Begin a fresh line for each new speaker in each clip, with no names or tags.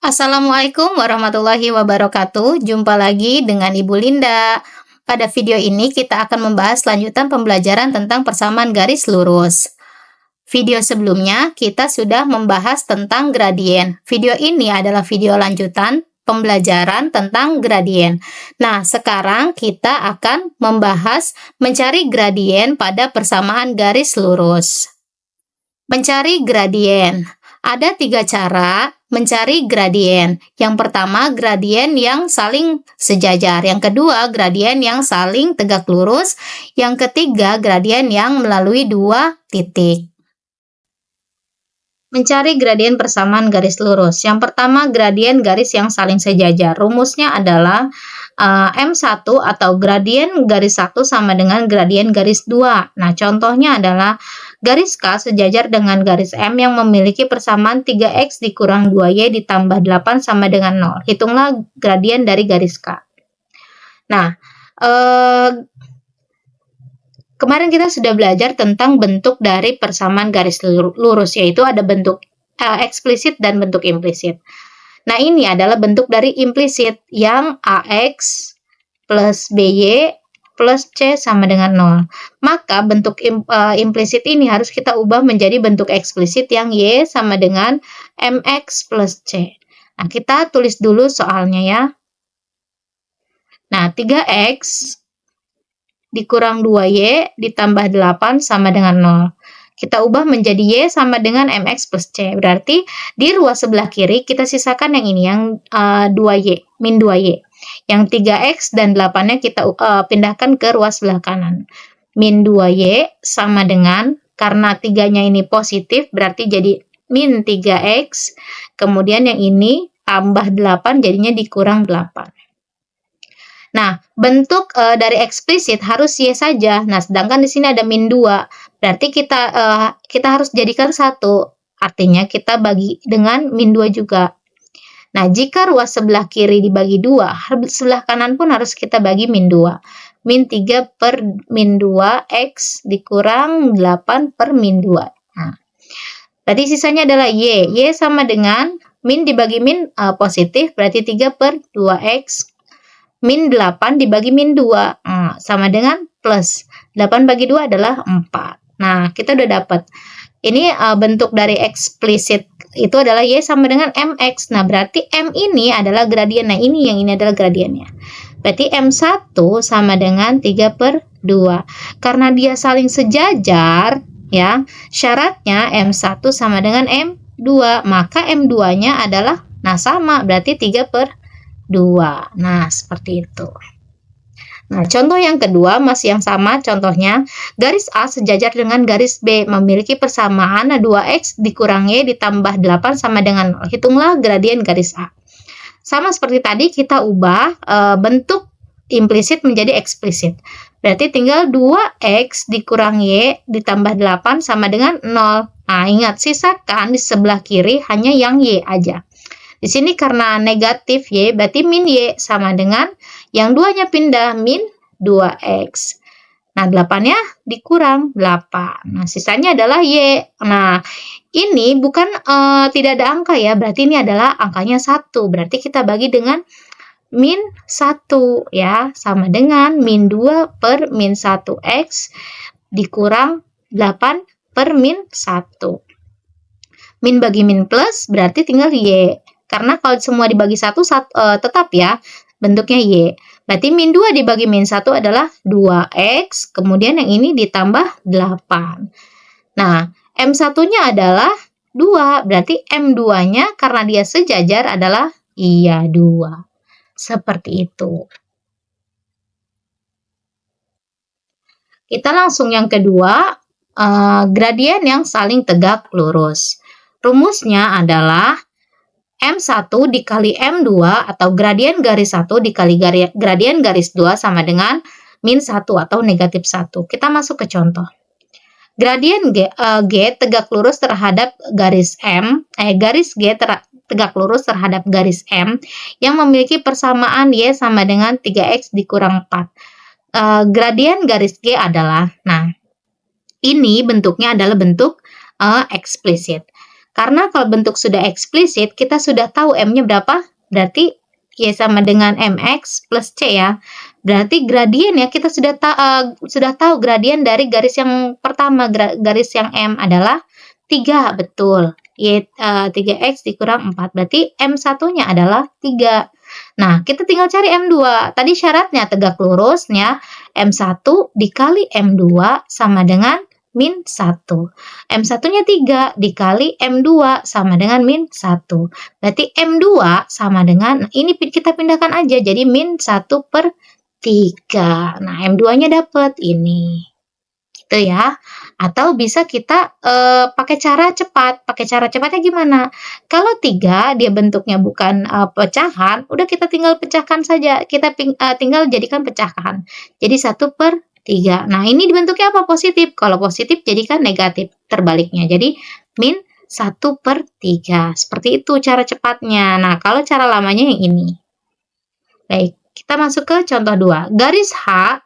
Assalamualaikum warahmatullahi wabarakatuh. Jumpa lagi dengan Ibu Linda. Pada video ini kita akan membahas lanjutan pembelajaran tentang persamaan garis lurus. Video sebelumnya kita sudah membahas tentang gradien. Video ini adalah video lanjutan pembelajaran tentang gradien. Nah, sekarang kita akan membahas mencari gradien pada persamaan garis lurus. Mencari gradien. Ada 3 cara mencari gradien. Yang pertama, gradien yang saling sejajar. Yang kedua, gradien yang saling tegak lurus. Yang ketiga, gradien yang melalui 2 titik. Mencari gradien persamaan garis lurus. Yang pertama, gradien garis yang saling sejajar. Rumusnya adalah M1 atau gradien garis 1 sama dengan gradien garis 2. Nah, contohnya adalah garis K sejajar dengan garis M yang memiliki persamaan 3X dikurang 2Y ditambah 8 sama dengan 0. Hitunglah gradien dari garis K. Nah, kemarin kita sudah belajar tentang bentuk dari persamaan garis lurus, yaitu ada bentuk eksplisit dan bentuk implisit. Nah, ini adalah bentuk dari implisit yang AX plus BY plus C sama dengan 0. Maka bentuk implisit ini harus kita ubah menjadi bentuk eksplisit yang Y sama dengan MX plus C. Nah, kita tulis dulu soalnya ya. Nah, 3X dikurang 2Y ditambah 8 sama dengan 0. Kita ubah menjadi Y sama dengan MX plus C. Berarti di ruas sebelah kiri kita sisakan yang ini, yang 2Y, min 2Y. Yang 3X dan 8-nya kita pindahkan ke ruas sebelah kanan. Min 2Y sama dengan, karena 3-nya ini positif, berarti jadi min 3X. Kemudian yang ini tambah 8, jadinya dikurang 8. Nah, bentuk dari eksplisit harus Y saja. Nah, sedangkan di sini ada min 2. Berarti kita harus jadikan 1. Artinya kita bagi dengan min 2 juga. Nah, jika ruas sebelah kiri dibagi 2, sebelah kanan pun harus kita bagi min 2. Min 3 per min 2 X dikurang 8 per min 2. Nah, berarti sisanya adalah Y. Y sama dengan min dibagi min positif, berarti 3 per 2X. Min 8 dibagi min 2 sama dengan plus 8 bagi 2 adalah 4. Nah, kita udah dapat. Ini bentuk dari eksplisit itu adalah Y sama dengan MX. Nah, berarti M ini adalah gradien. Nah, yang ini adalah gradiennya. Berarti M1 sama dengan 3 per 2. Karena dia saling sejajar, ya, syaratnya M1 sama dengan M2. Maka M2-nya adalah, sama, berarti 3 per 2. Nah, seperti itu. Nah, contoh yang kedua masih yang sama. Contohnya, garis A sejajar dengan garis B memiliki persamaan 2X dikurang Y ditambah 8 sama dengan 0. Hitunglah gradien garis A. Sama seperti tadi, kita ubah bentuk implisit menjadi eksplisit. Berarti tinggal 2X dikurang Y ditambah 8 sama dengan 0. Nah, ingat, sisakan di sebelah kiri hanya yang Y aja. Di sini karena negatif Y, berarti min Y sama dengan yang 2-nya pindah, min 2X. Nah, 8-nya dikurang 8. Nah, sisanya adalah Y. Nah, ini bukan tidak ada angka ya, berarti ini adalah angkanya 1. Berarti kita bagi dengan min 1 ya, sama dengan min 2 per min 1X dikurang 8 per min 1. Min bagi min plus berarti tinggal Y. Karena kalau semua dibagi 1, tetap ya, bentuknya Y. Berarti min 2 dibagi min 1 adalah 2X, kemudian yang ini ditambah 8. Nah, M1-nya adalah 2, berarti M2-nya karena dia sejajar adalah 2. Seperti itu. Kita langsung yang kedua, gradien yang saling tegak lurus. Rumusnya adalah M1 dikali M2 atau gradien garis 1 dikali gradien garis 2 sama dengan min 1 atau negatif 1. Kita masuk ke contoh. Gradien G tegak lurus terhadap garis M, garis G tegak lurus terhadap garis M yang memiliki persamaan Y sama dengan 3X dikurang 4. Gradien garis G adalah, nah, ini bentuknya adalah bentuk eksplisit. Karena kalau bentuk sudah eksplisit, kita sudah tahu M-nya berapa, berarti Y sama dengan MX plus C ya. Berarti gradien ya, kita sudah tahu gradien dari garis yang pertama, garis yang M adalah 3, betul. 3X dikurang 4, berarti M1-nya adalah 3. Nah, kita tinggal cari M2. Tadi syaratnya tegak lurus ya. M1 dikali M2 sama dengan min 1. M1-nya 3 dikali M2 sama dengan min 1. Berarti M2 sama dengan, ini kita pindahkan aja jadi min 1/3. Nah, M2-nya dapat ini. Gitu ya. Atau bisa kita pakai cara cepat. Pakai cara cepatnya gimana? Kalau 3 dia bentuknya bukan pecahan, udah kita tinggal pecahkan saja. Kita tinggal jadikan pecahan. Jadi 1/3. Nah, ini bentuknya apa? Positif. Kalau positif jadikan negatif. Terbaliknya. Jadi min 1/3. Seperti itu cara cepatnya. Nah, kalau cara lamanya yang ini. Baik, kita masuk ke contoh 2. Garis H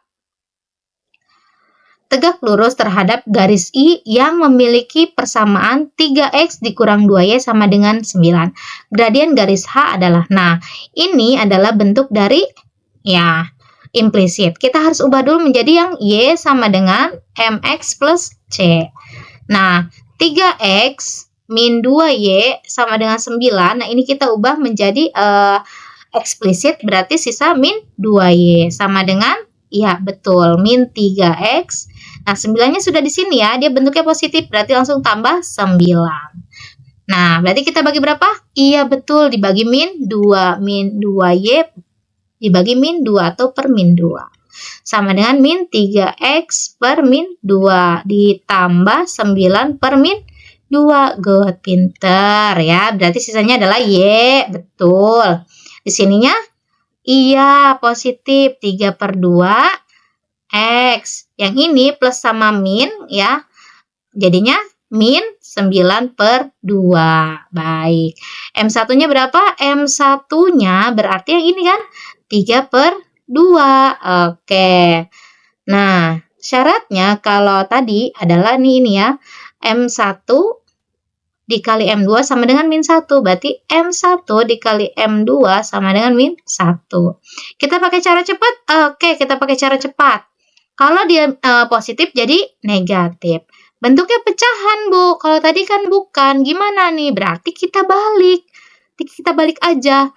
tegak lurus terhadap garis I yang memiliki persamaan 3X dikurang 2Y sama dengan 9. Gradien garis H adalah, nah ini adalah bentuk dari ya implisit. Kita harus ubah dulu menjadi yang Y sama dengan MX plus C. Nah 3X min 2Y sama dengan 9. Nah ini kita ubah menjadi eksplisit, berarti sisa min 2Y sama dengan, ya betul, min 3X. Nah, 9-nya sudah di sini ya, dia bentuknya positif, berarti langsung tambah 9. Nah, berarti kita bagi berapa? Iya betul, dibagi min 2. Min 2Y dibagi min 2 atau per min 2. Sama dengan min 3X per min 2 ditambah 9 per min 2. Good, pinter ya. Berarti sisanya adalah Y, betul. Di sininya iya positif, 3/2 X. Yang ini plus sama min ya. Jadinya min 9/2. Baik. M1-nya berapa? M1-nya berarti yang ini kan 3/2. Oke. Nah, syaratnya kalau tadi adalah ini ya. M1 dikali M2 sama dengan min 1. Berarti M1 dikali M2 sama dengan min 1. Kita pakai cara cepat? Oke, kita pakai cara cepat. Kalau dia positif jadi negatif. Bentuknya pecahan, Bu. Kalau tadi kan bukan. Gimana nih? Berarti kita balik. Kita balik aja.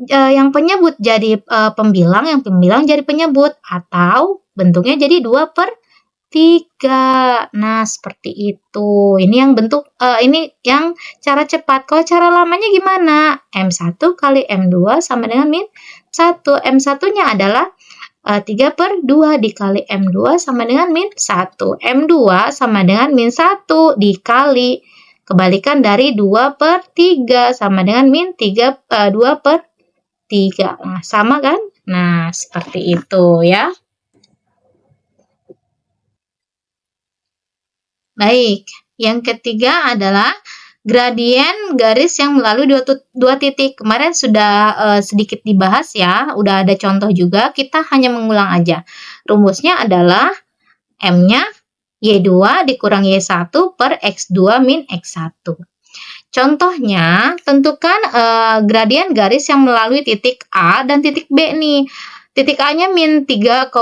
Yang penyebut jadi pembilang, yang pembilang jadi penyebut. Atau bentuknya jadi 2/3. Nah, seperti itu. Ini yang bentuk, ini yang cara cepat. Kalau cara lamanya gimana? M1 kali M2 sama dengan min 1. M1-nya adalah 3/2 dikali M2 sama dengan min 1. M2 sama dengan min 1 dikali kebalikan dari 2/3 sama dengan min 2/3. Nah, sama kan? Nah, seperti itu ya. Baik, yang ketiga adalah gradien garis yang melalui dua titik. Kemarin sudah sedikit dibahas ya, udah ada contoh juga, kita hanya mengulang aja. Rumusnya adalah M-nya Y2 dikurang Y1 per X2 min X1. Contohnya, tentukan gradien garis yang melalui titik A dan titik B nih. Titik A-nya min 3,2,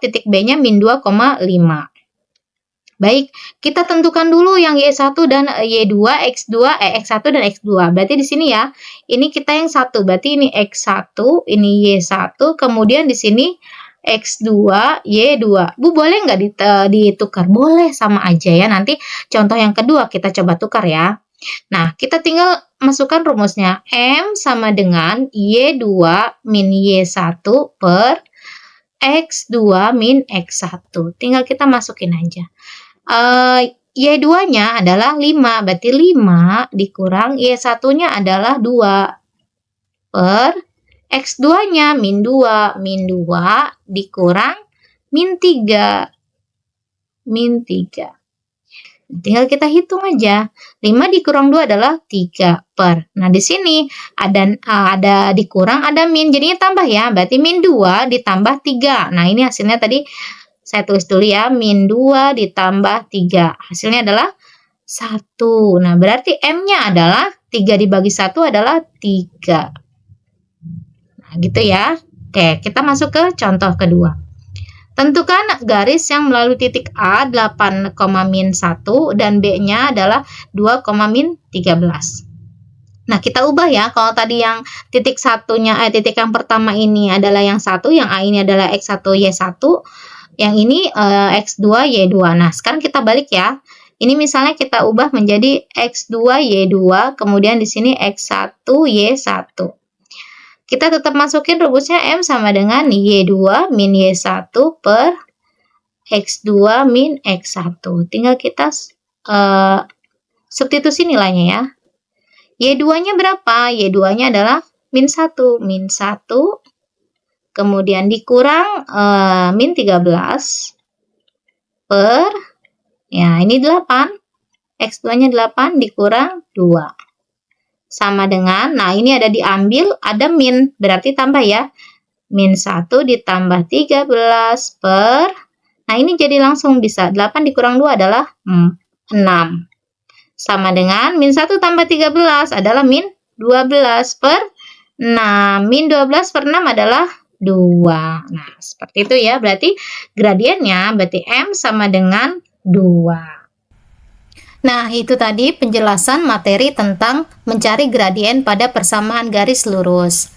titik B-nya min 2,5. Baik, kita tentukan dulu yang Y1 dan Y2, X1 dan X2. Berarti di sini ya, ini kita yang 1. Berarti ini X1, ini Y1, kemudian di sini X2, Y2. Bu, boleh nggak ditukar? Boleh, sama aja ya. Nanti contoh yang kedua kita coba tukar ya. Nah, kita tinggal masukkan rumusnya. M sama dengan Y2 min Y1 per X2 min X1. Tinggal kita masukin aja. Y2-nya adalah 5, berarti 5 dikurang Y1-nya adalah 2 per X2-nya min 2 dikurang min 3. Tinggal kita hitung aja. 5 dikurang 2 adalah 3 per. Nah, di sini ada dikurang, ada min, jadinya tambah ya. Berarti min 2 ditambah 3. Nah, ini hasilnya tadi saya tulis dulu ya, min 2 ditambah 3. Hasilnya adalah 1. Nah, berarti M-nya adalah 3 dibagi 1 adalah 3. Nah, gitu ya. Oke, kita masuk ke contoh kedua. Tentukan garis yang melalui titik A 8,-1 dan B-nya adalah 2,-13. Nah, kita ubah ya. Kalau tadi yang titik titik yang pertama ini adalah yang 1, yang A ini adalah X1, Y1, yang ini X2, Y2. Nah, sekarang kita balik ya. Ini misalnya kita ubah menjadi X2, Y2, kemudian di sini X1, Y1. Kita tetap masukin rumusnya M sama dengan Y2 min Y1 per X2 min X1. Tinggal kita substitusi nilainya ya. Y2-nya berapa? Y2-nya adalah min 1. Min 1, kemudian dikurang min 13 per, ya ini 8. X2-nya 8 dikurang 2. Sama dengan, nah ini ada diambil, ada min, berarti tambah ya. Min 1 ditambah 13 per, nah ini jadi langsung bisa, 8 dikurang 2 adalah 6. Sama dengan min 1 tambah 13 adalah min 12 per 6. Min 12 per 6 adalah 2. Nah, seperti itu ya. Berarti gradiennya, berarti M sama dengan 2. Nah, itu tadi penjelasan materi tentang mencari gradien pada persamaan garis lurus.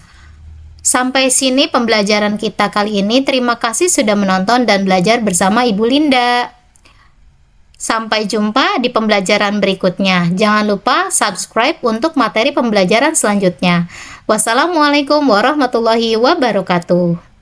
Sampai sini pembelajaran kita kali ini. Terima kasih sudah menonton dan belajar bersama Ibu Linda. Sampai jumpa di pembelajaran berikutnya. Jangan lupa subscribe untuk materi pembelajaran selanjutnya. Wassalamualaikum warahmatullahi wabarakatuh.